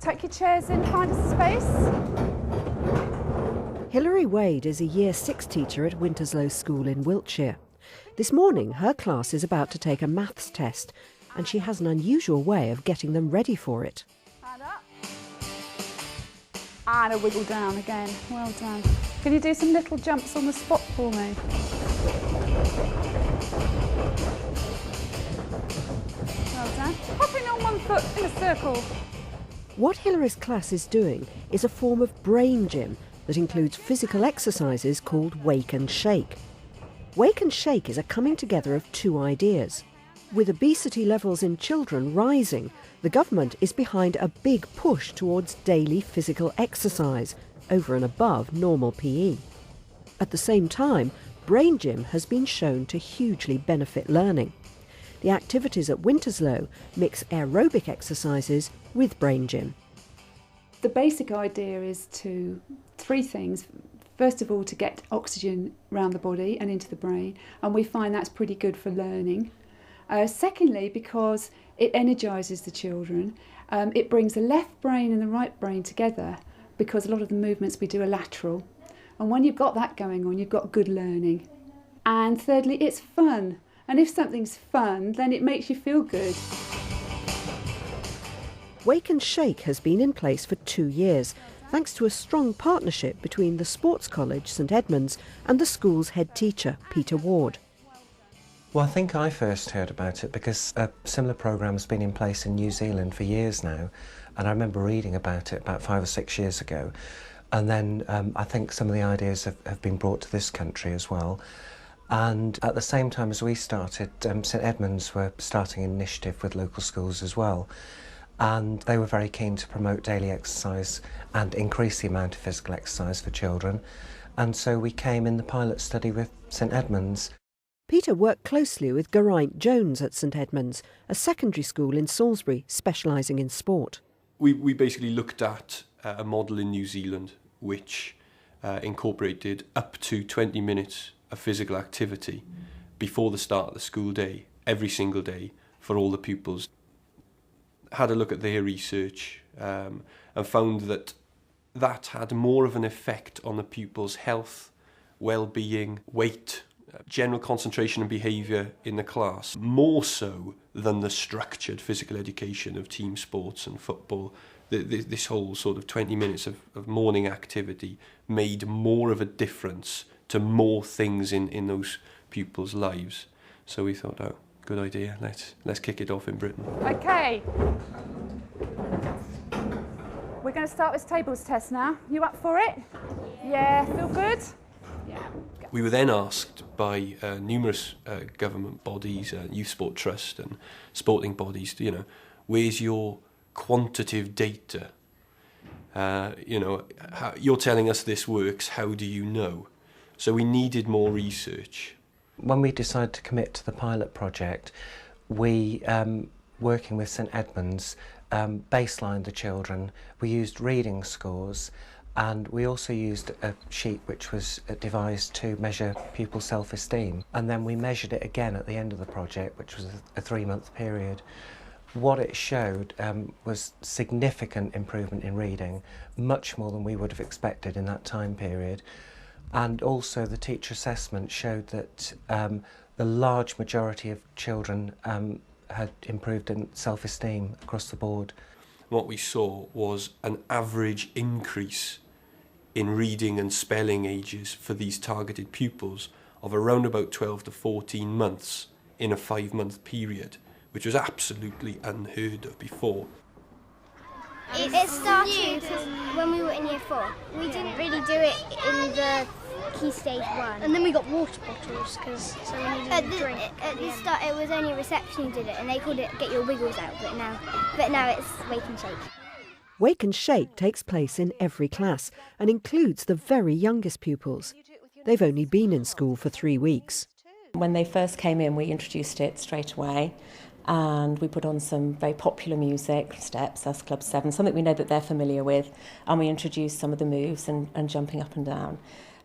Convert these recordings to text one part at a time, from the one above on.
tuck your chairs in, find a space. Hilary Wade is a Year 6 teacher at Winterslow School in Wiltshire. This morning, her class is about to take a maths test, and she has an unusual way of getting them ready for it. Stand up. And a wiggle down again. Well done. Can you do some little jumps on the spot for me? Well done. Hopping on one foot in a circle. What Hilary's class is doing is a form of brain gym that includes physical exercises called Wake and Shake. Wake and Shake is a coming together of two ideas. With obesity levels in children rising, the government is behind a big push towards daily physical exercise, over and above normal PE. At the same time, Brain Gym has been shown to hugely benefit learning. The activities at Winterslow mix aerobic exercises with Brain Gym. The basic idea is three things. First of all, to get oxygen around the body and into the brain, and we find that's pretty good for learning. Secondly, because it energises the children, it brings the left brain and the right brain together, because a lot of the movements we do are lateral. And when you've got that going on, you've got good learning. And thirdly, it's fun. And if something's fun, then it makes you feel good. Wake and Shake has been in place for 2 years, thanks to a strong partnership between the Sports College St Edmunds and the school's head teacher, Peter Ward. Well, I think I first heard about it because a similar programme has been in place in New Zealand for years now, and I remember reading about it about 5 or 6 years ago. And then I think some of the ideas have been brought to this country as well. And at the same time as we started, St Edmunds were starting an initiative with local schools as well. And they were very keen to promote daily exercise and increase the amount of physical exercise for children. And so we came in the pilot study with St Edmunds. Peter worked closely with Geraint Jones at St Edmunds, a secondary school in Salisbury specialising in sport. We basically looked at a model in New Zealand which incorporated up to 20 minutes of physical activity before the start of the school day, every single day, for all the pupils. Had a look at their research and found that had more of an effect on the pupils' health, well-being, weight, general concentration and behaviour in the class, more so than the structured physical education of team sports and football. This whole sort of 20 minutes of morning activity made more of a difference to more things in those pupils' lives. So we thought, oh, good idea, let's kick it off in Britain. Okay. We're going to start this tables test now. You up for it? Yeah, feel good? Yeah. We were then asked by numerous government bodies, Youth Sport Trust and sporting bodies, where's your quantitative data? You're telling us this works, how do you know? So we needed more research. When we decided to commit to the pilot project, we, working with St Edmunds, baselined the children. We used reading scores, and we also used a sheet which was devised to measure pupil self-esteem. And then we measured it again at the end of the project, which was a 3-month period. What it showed was significant improvement in reading, much more than we would have expected in that time period. And also the teacher assessment showed that the large majority of children had improved in self-esteem across the board. What we saw was an average increase in reading and spelling ages for these targeted pupils of around about 12 to 14 months in a 5-month period, which was absolutely unheard of before. It started when we were in year 4. We didn't really do it in the key stage 1. And then we got water bottles because we needed a drink. At the start it was only reception who did it, and they called it get your wiggles out, but now it's Wake and Shake. Wake and Shake takes place in every class and includes the very youngest pupils. They've only been in school for 3 weeks. When they first came in, we introduced it straight away, and we put on some very popular music, Steps, us Club 7, something we know that they're familiar with, and we introduced some of the moves and jumping up and down.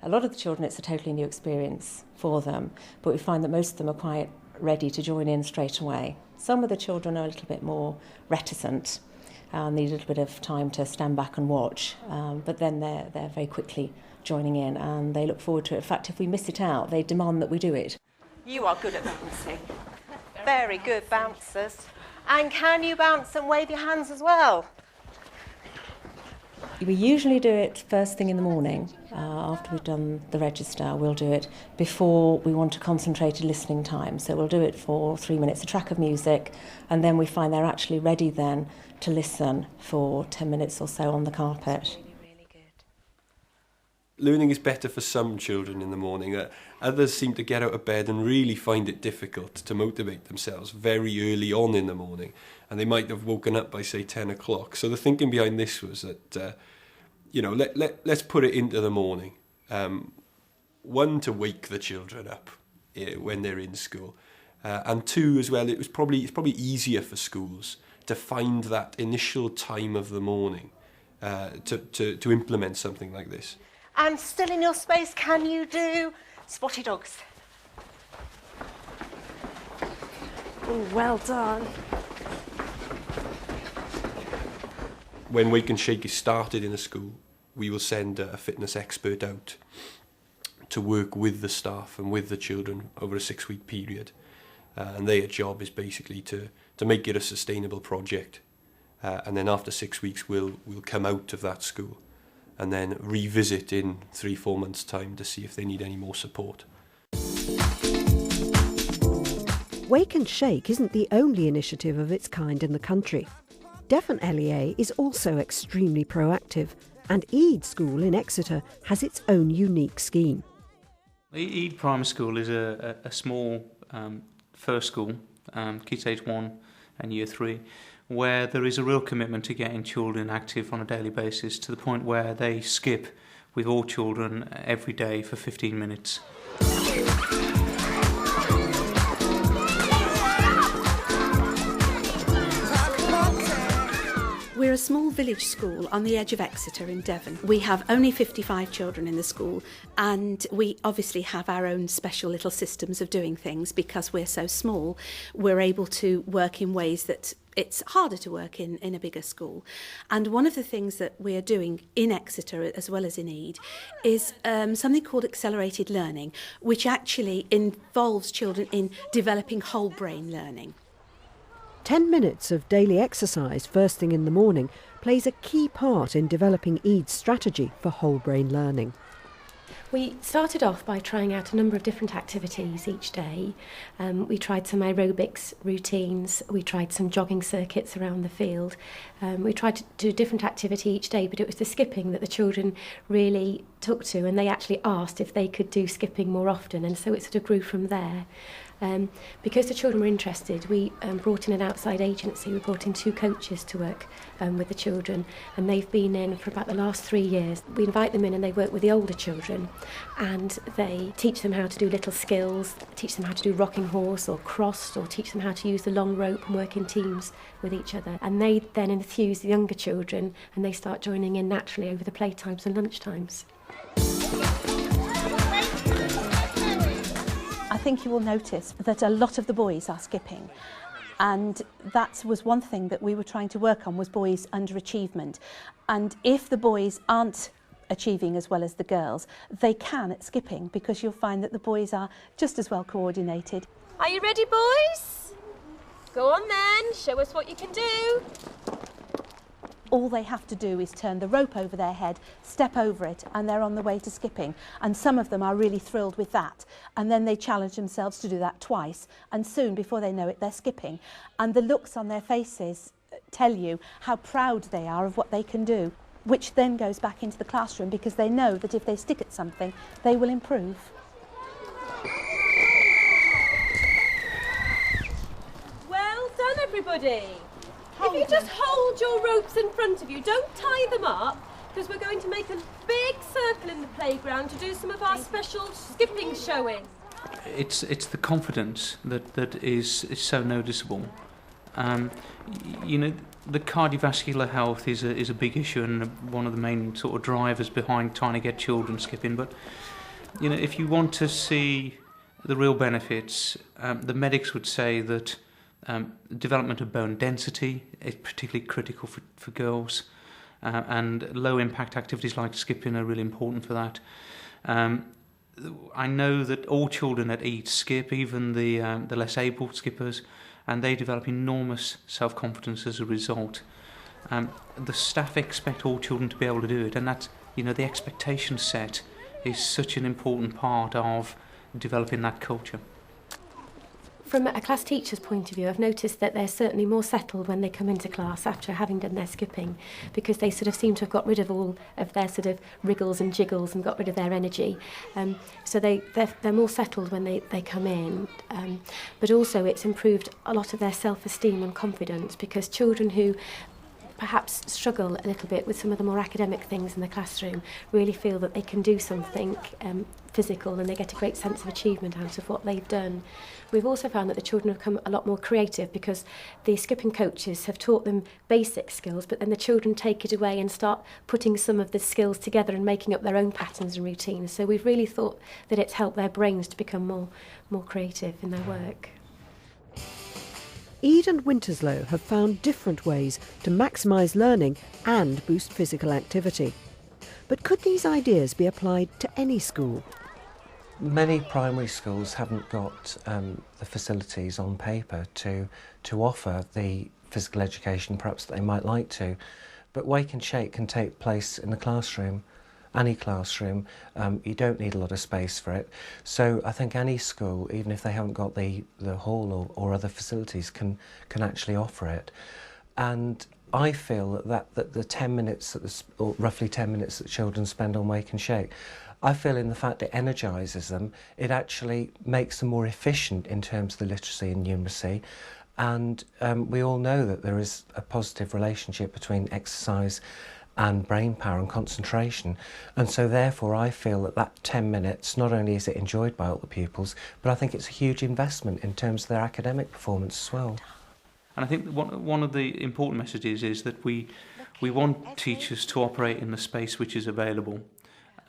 A lot of the children, it's a totally new experience for them, but we find that most of them are quite ready to join in straight away. Some of the children are a little bit more reticent, need a little bit of time to stand back and watch. But then they're very quickly joining in and they look forward to it. In fact, if we miss it out, they demand that we do it. You are good at bouncing. Very good bouncers. And can you bounce and wave your hands as well? We usually do it first thing in the morning. After we've done the register, we'll do it before we want a concentrated listening time. So we'll do it for 3 minutes, a track of music, and then we find they're actually ready then to listen for 10 minutes or so on the carpet. Learning is better for some children in the morning. Others seem to get out of bed and really find it difficult to motivate themselves very early on in the morning. And they might have woken up by, say, 10 o'clock. So the thinking behind this was that, let's put it into the morning. One, to wake the children up when they're in school. And two, as well, it's probably easier for schools to find that initial time of the morning to implement something like this. And still in your space, can you do spotty dogs? Oh, well done. When Wake and Shake is started in a school, we will send a fitness expert out to work with the staff and with the children over a 6-week period. And their job is basically to make it a sustainable project. And then after 6 weeks, we'll come out of that school and then revisit in 3-4 months' time to see if they need any more support. Wake and Shake isn't the only initiative of its kind in the country. Devon LEA is also extremely proactive, and Eid School in Exeter has its own unique scheme. Eid Primary School is a small first school, Key Stage 1 and Year 3, where there is a real commitment to getting children active on a daily basis to the point where they skip with all children every day for 15 minutes. We're a small village school on the edge of Exeter in Devon. We have only 55 children in the school, and we obviously have our own special little systems of doing things. Because we're so small, we're able to work in ways that it's harder to work in a bigger school. And one of the things that we're doing in Exeter as well as in Eid is something called accelerated learning, which actually involves children in developing whole brain learning. 10 minutes of daily exercise first thing in the morning plays a key part in developing Eid's strategy for whole brain learning. We started off by trying out a number of different activities each day. We tried some aerobics routines, we tried some jogging circuits around the field. We tried to do a different activity each day, but it was the skipping that the children really took to, and they actually asked if they could do skipping more often, and so it sort of grew from there. Because the children were interested, we brought in an outside agency. We brought in 2 coaches to work with the children, and they've been in for about the last 3 years. We invite them in and they work with the older children, and they teach them how to do little skills, teach them how to do rocking horse or cross, or teach them how to use the long rope and work in teams with each other. And they then enthuse the younger children, and they start joining in naturally over the playtimes and lunchtimes. I think you will notice that a lot of the boys are skipping, and that was one thing that we were trying to work on, was boys' underachievement. And if the boys aren't achieving as well as the girls, they can at skipping, because you'll find that the boys are just as well coordinated. Are you ready, boys? Go on then, show us what you can do. All they have to do is turn the rope over their head, step over it, and they're on the way to skipping. And some of them are really thrilled with that. And then they challenge themselves to do that twice. And soon, before they know it, they're skipping. And the looks on their faces tell you how proud they are of what they can do, which then goes back into the classroom, because they know that if they stick at something, they will improve. Well done, everybody. If you just hold your ropes in front of you, don't tie them up, because we're going to make a big circle in the playground to do some of our special skipping showing. It's the confidence that is so noticeable. You know, the cardiovascular health is a big issue and one of the main sort of drivers behind trying to get children skipping. But you know, if you want to see the real benefits, the medics would say that Development of bone density is particularly critical for girls, and low impact activities like skipping are really important for that. I know that all children at EAT skip, even the less able skippers, and they develop enormous self-confidence as a result. The staff expect all children to be able to do it, and that's, the expectation set is such an important part of developing that culture. From a class teacher's point of view, I've noticed that they're certainly more settled when they come into class after having done their skipping, because they sort of seem to have got rid of all of their sort of wriggles and jiggles and got rid of their energy. So they're more settled when they come in. But also it's improved a lot of their self-esteem and confidence, because children who perhaps struggle a little bit with some of the more academic things in the classroom really feel that they can do something physical, and they get a great sense of achievement out of what they've done. We've also found that the children have become a lot more creative, because the skipping coaches have taught them basic skills, but then the children take it away and start putting some of the skills together and making up their own patterns and routines. So we've really thought that it's helped their brains to become more creative in their work. Ede and Winterslow have found different ways to maximise learning and boost physical activity. But could these ideas be applied to any school? Many primary schools haven't got the facilities on paper to offer the physical education perhaps that they might like to. But Wake and Shake can take place in the classroom, any classroom. You don't need a lot of space for it. So I think any school, even if they haven't got the hall or other facilities, can actually offer it. And I feel that the 10 minutes, or roughly 10 minutes that children spend on Wake and Shake, I feel in the fact it energises them, it actually makes them more efficient in terms of the literacy and numeracy. And we all know that there is a positive relationship between exercise and brain power and concentration. And so therefore I feel that 10 minutes, not only is it enjoyed by all the pupils, but I think it's a huge investment in terms of their academic performance as well. And I think one of the important messages is that we want teachers to operate in the space which is available.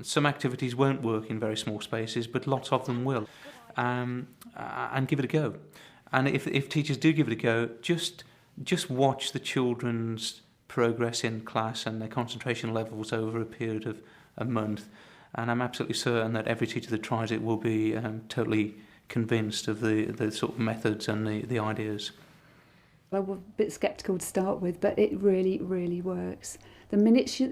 Some activities won't work in very small spaces, but lots of them will. And give it a go. And if teachers do give it a go, just watch the children's progress in class and their concentration levels over a period of a month. And I'm absolutely certain that every teacher that tries it will be totally convinced of the sort of methods and the ideas. I was a bit sceptical to start with, but it really, really works. The minutes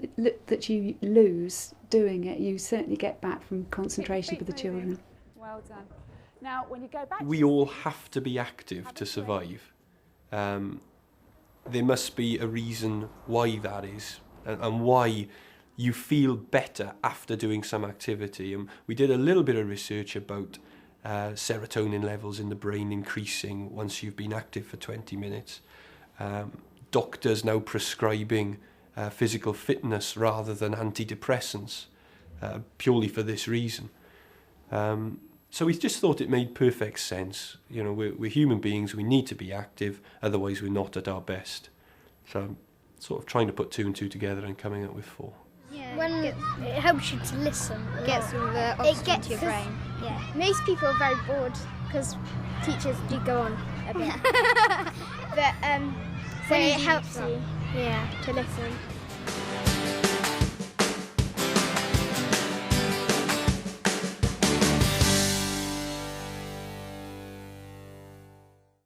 that you lose doing it, you certainly get back from concentration for the children. Well done. Now, when you go back, we all have to be active to survive. There must be a reason why that is, and why you feel better after doing some activity. And we did a little bit of research about serotonin levels in the brain increasing once you've been active for 20 minutes. Doctors now prescribing physical fitness rather than antidepressants, purely for this reason. So we just thought it made perfect sense. You know, we're human beings, we need to be active, otherwise we're not at our best. So sort of trying to put 2 and 2 together and coming up with 4. Yeah. When it helps you to listen. Gets all the oxygen to your brain. Yeah. Most people are very bored because teachers do go on a bit. But so it helps you to listen.